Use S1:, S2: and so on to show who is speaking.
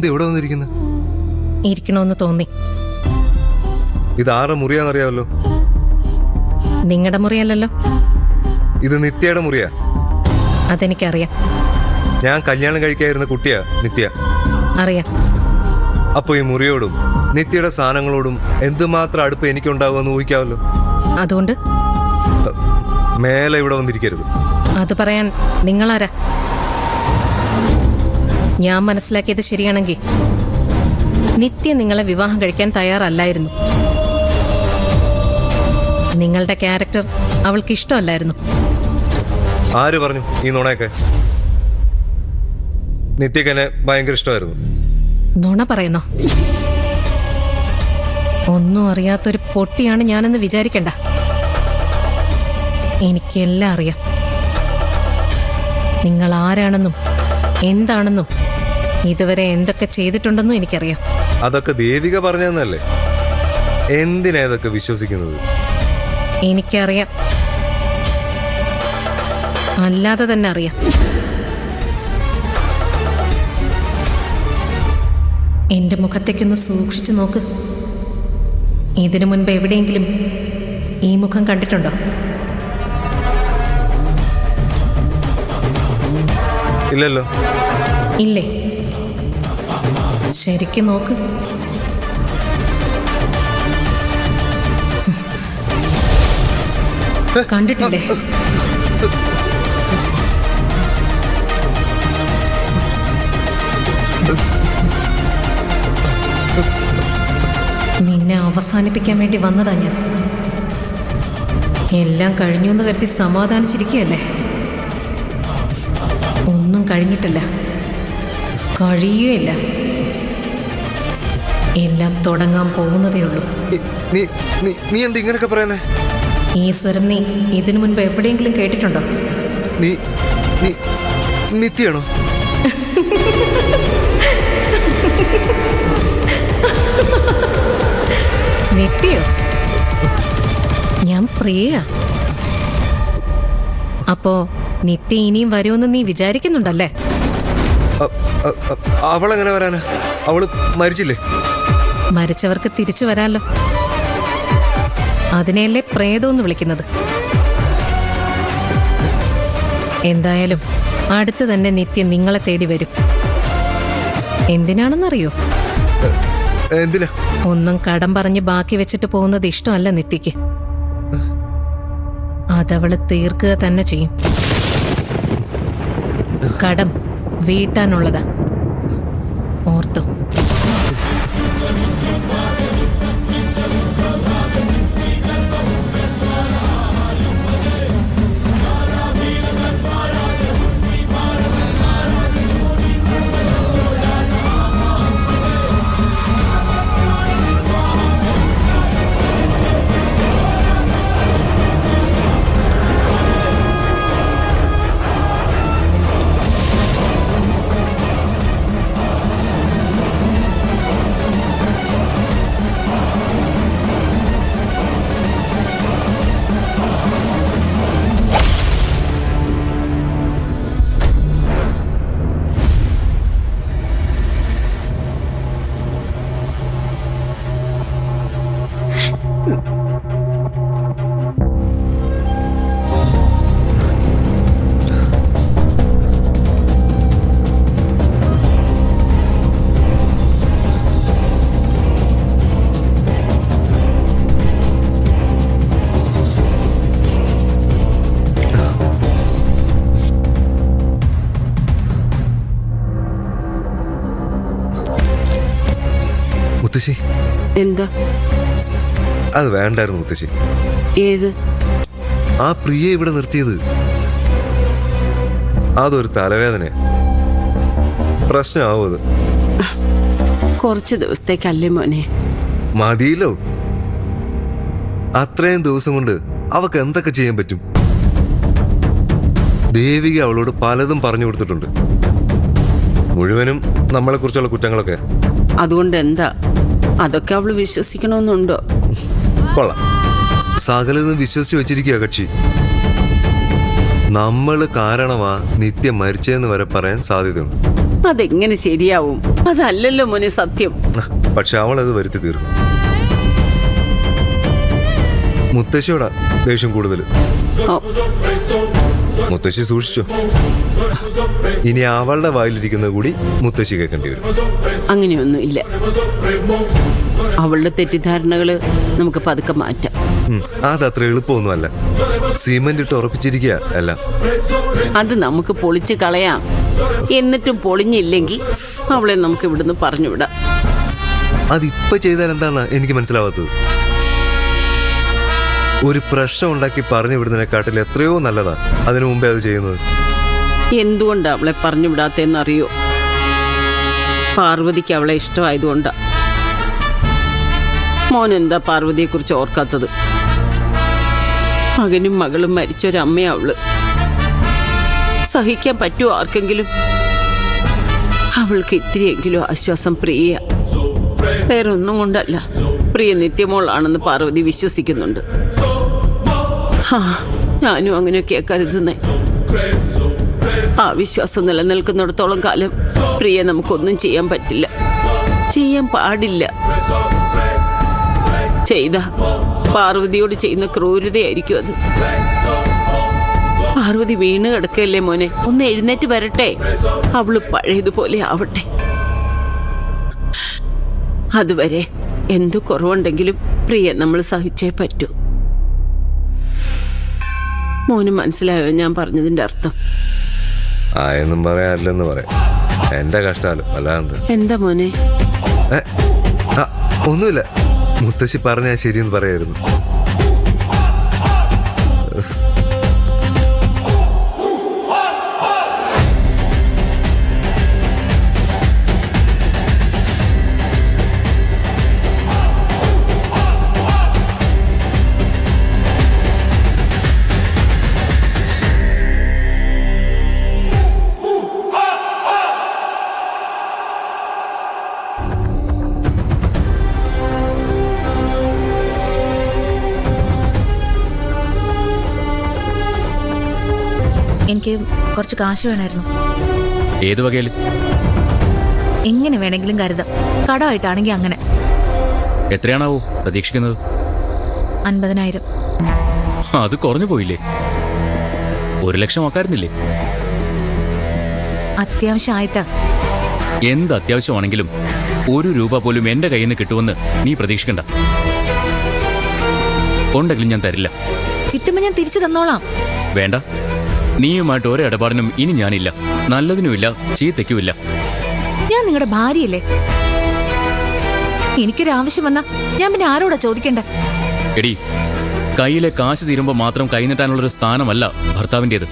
S1: എന്ത് ഇവിടെ വന്നിരിക്കുന്നു?
S2: ഇരിക്കണമെന്ന് തോന്നി.
S1: ഇത് ആരുടെ മുറിയാന്നറിയാമല്ലോ.
S2: നിങ്ങളുടെ മുറിയല്ലല്ലോ.
S1: ഇത് നിത്യയുടെ മുറിയാ.
S2: അതെനിക്കറിയാം.
S1: ഞാൻ കല്യാണം കഴിക്കാതിരുന്ന കുട്ടിയാ നിത്യ.
S2: അറിയാം.
S1: അപ്പൊ ഈ മുറിയോടും നിത്യയുടെ സാധനങ്ങളോടും എന്തുമാത്രം അടുപ്പ് എനിക്കുണ്ടാവുമെന്ന് ഊഹിക്കാമല്ലോ.
S2: അതുകൊണ്ട്
S1: മേലെ ഇവിടെ വന്നിരിക്കരുത്.
S2: അത് പറയാൻ നിങ്ങളാരാ? ഞാൻ മനസ്സിലാക്കിയത് ശരിയാണെങ്കിൽ നിത്യ നിങ്ങളെ വിവാഹം കഴിക്കാൻ തയ്യാറല്ലായിരുന്നു. നിങ്ങളുടെ ക്യാരക്ടർ അവൾക്ക് ഇഷ്ടമല്ലായിരുന്നു.
S1: ആര് പറഞ്ഞു ഈ നുണയൊക്കെ? നിത്യക്ക് എന്നെ ഭയങ്കര ഇഷ്ടമായിരുന്നു.
S2: നുണ പറയുന്നോ? ഒന്നും അറിയാത്തൊരു പൊട്ടിയാണ് ഞാനെന്ന് വിചാരിക്കണ്ട. എനിക്കെല്ലാം അറിയാം. നിങ്ങൾ ആരാണെന്നും എന്താണെന്നും ഇതുവരെ എന്തൊക്കെ ചെയ്തിട്ടുണ്ടെന്നും എനിക്കറിയാം.
S1: അതൊക്കെ ദേവിക പറഞ്ഞതെന്നല്ലേ? എന്തിനാ ഇതൊക്കെ വിശ്വസിക്കുന്നത്?
S2: എനിക്കറിയാം. അല്ലാതെ തന്നെ അറിയാം. എന്റെ മുഖത്തേക്കൊന്ന് സൂക്ഷിച്ചു നോക്ക്. ഇതിനു മുൻപ് എവിടെയെങ്കിലും ഈ മുഖം കണ്ടിട്ടുണ്ടോ?
S1: ഇല്ലല്ലോ.
S2: ഇല്ലേ? ശരിക്കും നോക്ക്. കണ്ടിട്ടില്ലേ? നിന്നെ അവസാനിപ്പിക്കാൻ വേണ്ടി വന്നതാ ഞാൻ. എല്ലാം കഴിഞ്ഞു എന്ന് കരുതി സമാധാനിച്ചിരിക്കുകയല്ലേ? ഒന്നും കഴിഞ്ഞിട്ടില്ല, കഴിയുകയില്ല. എല്ലാം തുടങ്ങാൻ പോകുന്നതേ ഉള്ളൂ.
S1: നീ എന്ത് ഇങ്ങനൊക്കെ പറയുന്നേ?
S2: ഈ സ്വരം നീ ഇതിനു മുൻപ് എവിടെയെങ്കിലും കേട്ടിട്ടുണ്ടോ?
S1: നീ നിത്യയാണോ?
S2: നിത്യയോ? ഞാൻ പ്രിയ. അപ്പോ നിത്യ ഇനിയും വരുമെന്ന് നീ വിചാരിക്കുന്നുണ്ടല്ലേ?
S1: അവളെങ്ങനെ വരാനാ? അവള് മരിച്ചില്ലേ?
S2: മരിച്ചവർക്ക് തിരിച്ചു വരാമല്ലോ. അതിനെയല്ലേ പ്രേതമെന്ന് വിളിക്കുന്നത്. എന്തായാലും അടുത്ത് തന്നെ നിത്യ നിങ്ങളെ തേടി വരും. എന്തിനാണെന്നറിയോ?
S1: എന്തിനാ?
S2: ഒന്നും കടം പറഞ്ഞ് ബാക്കി വെച്ചിട്ട് പോകുന്നത് ഇഷ്ടമല്ല നിത്യക്ക്. അതവള് തീർക്കുക തന്നെ ചെയ്യും. കടം വീട്ടാനുള്ളതാ, ഓർത്തു.
S1: മുത്തശ്ശി.
S3: എന്താ?
S1: അത് വേണ്ടായിരുന്നു മുത്തശ്ശി.
S3: ഏത്?
S1: ആ പ്രിയ ഇവിടെ നിർത്തിയത് അതൊരു തലവേദന. പ്രശ്നമാവും അത്.
S3: കുറച്ച് ദിവസത്തേക്കല്ലേ മോനെ?
S1: മതിയല്ലോ. അത്രയും ദിവസം കൊണ്ട് അവക്ക് എന്തൊക്കെ ചെയ്യാൻ പറ്റും? ദേവിക അവളോട് പലതും പറഞ്ഞു കൊടുത്തിട്ടുണ്ട്. മുഴുവനും നമ്മളെ കുറിച്ചുള്ള കുറ്റങ്ങളൊക്കെ.
S3: അതുകൊണ്ട് എന്താ? അതൊക്കെ അവള് വിശ്വസിക്കണമെന്നുണ്ടോ?
S1: കൊള്ളാം. സകലതും വിശ്വസിച്ച് വെച്ചിരിക്കുക കക്ഷി. നമ്മള് കാരണമാ നിത്യം മരിച്ചതെന്ന് വരെ പറയാൻ സാധ്യതയുണ്ട്.
S3: അതെങ്ങനെ ശരിയാവും? അതല്ലല്ലോ മോനെ സത്യം.
S1: പക്ഷെ അവളത് വരുത്തി തീർക്കും. മുത്തശ്ശിയോടാ ദേഷ്യം കൂടുതൽ.
S3: ഓ,
S1: മുത്തശ്ശി സൂക്ഷിച്ചോ. ഇനി അവളുടെ വായിലിരിക്കുന്നത് കൂടി മുത്തശ്ശി കേൾക്കേണ്ടി വരും.
S3: അങ്ങനെയൊന്നുമില്ല. അവളുടെ തെറ്റിദ്ധാരണകള് നമുക്ക് പതുക്കെ മാറ്റാം.
S1: അതത്ര എളുപ്പമൊന്നുമല്ല. സിമന്റ് ഇട്ട് ഉറപ്പിച്ചിരിക്കുക എല്ലാം.
S3: അത് നമുക്ക് പൊളിച്ച് കളയാം. എന്നിട്ടും പൊളിഞ്ഞില്ലെങ്കിൽ അവളെ നമുക്ക് ഇവിടുന്ന് പറഞ്ഞുവിടാം.
S1: അതിപ്പോ ചെയ്താൽ എന്താന്നാ എനിക്ക് മനസ്സിലാവാത്തത്. ഒരു പ്രശ്നം ഉണ്ടാക്കി പറഞ്ഞു വിടുന്നതിനെക്കാട്ടിൽ എത്രയോ നല്ലതാ അതിനു മുമ്പേ അത് ചെയ്യുന്നത്.
S3: എന്തുകൊണ്ടാ അവളെ പറഞ്ഞു വിടാത്തെന്നറിയോ? പാർവതിക്ക് അവളെ ഇഷ്ടമായതുകൊണ്ടാ. മോനെന്താ പാർവതിയെക്കുറിച്ച് ഓർക്കാത്തത്? മകനും മകളും മരിച്ചൊരമ്മയാ അവള്. സഹിക്കാൻ പറ്റുമോ ആർക്കെങ്കിലും? അവൾക്ക് ഇത്തിരിയെങ്കിലും ആശ്വാസം പ്രിയ. വേറൊന്നും കൊണ്ടല്ല, പ്രിയ നിത്യമോളാണെന്ന് പാർവതി വിശ്വസിക്കുന്നുണ്ട്. ഞാനും അങ്ങനെയൊക്കെയാ കരുതുന്നേ. ആ വിശ്വാസം നിലനിൽക്കുന്നിടത്തോളം കാലം പ്രിയ നമുക്കൊന്നും ചെയ്യാൻ പറ്റില്ല, ചെയ്യാൻ പാടില്ല. ചെയ്ത പാർവതിയോട് ചെയ്യുന്ന ക്രൂരതയായിരിക്കും അത്. പാർവതി വീണ് കിടക്കല്ലേ മോനെ, ഒന്ന് എഴുന്നേറ്റ് വരട്ടെ. അവള് പഴയതുപോലെ ആവട്ടെ. അതുവരെ എന്തു കുറവുണ്ടെങ്കിലും പ്രിയ നമ്മൾ സഹിച്ചേ പറ്റൂ. മോന് മനസ്സിലായോ ഞാൻ പറഞ്ഞതിന്റെ അർത്ഥം?
S1: ആയെന്നും പറയാ അല്ലെന്ന് പറയാം. എന്റെ കഷ്ടാലോ അല്ലാതെ
S3: എന്താ മോനെ?
S1: ഒന്നുമില്ല. മുത്തശ്ശി പറഞ്ഞാൽ ശരിയെന്ന് പറയായിരുന്നു.
S4: എനിക്ക് കുറച്ച് കാശ് വേണമായിരുന്നു.
S5: ഏത് വകയില്?
S4: എങ്ങനെ വേണമെങ്കിലും കരുതാം. കടമായിട്ടാണെങ്കിൽ അങ്ങനെ.
S5: എത്രയാണാവോ പ്രതീക്ഷിക്കുന്നത്?
S4: 50,000.
S5: അത് കുറഞ്ഞു പോയില്ലേ? 1,00,000 ആക്കായിരുന്നില്ലേ?
S4: അത്യാവശ്യമായിട്ടാ.
S5: എന്ത് അത്യാവശ്യമാണെങ്കിലും 1 രൂപ പോലും എന്റെ കയ്യിൽ നിന്ന് കിട്ടുമെന്ന് നീ പ്രതീക്ഷിക്കണ്ട. ഉണ്ടെങ്കിലും ഞാൻ തരില്ല.
S4: കിട്ടുമ്പോ ഞാൻ തിരിച്ചു തന്നോളാം.
S5: വേണ്ട, നീയുമായിട്ട് ഒരേ ഇടപാടിനും ഇനി ഞാനില്ല. നല്ലതിനുമില്ല, ചീത്തയ്ക്കുമില്ല.
S4: ഞാൻ നിങ്ങളുടെ ഭാര്യയല്ലേ? എനിക്കൊരാവശ്യം വന്നാ ഞാൻ പിന്നെ ആരോടാ ചോദിക്കണ്ടേ?
S5: എടി, കയ്യിലെ കാശ് തീരുമ്പോ മാത്രം കൈനീട്ടാനുള്ളൊരു സ്ഥാനമല്ല ഭർത്താവിൻ്റെത്.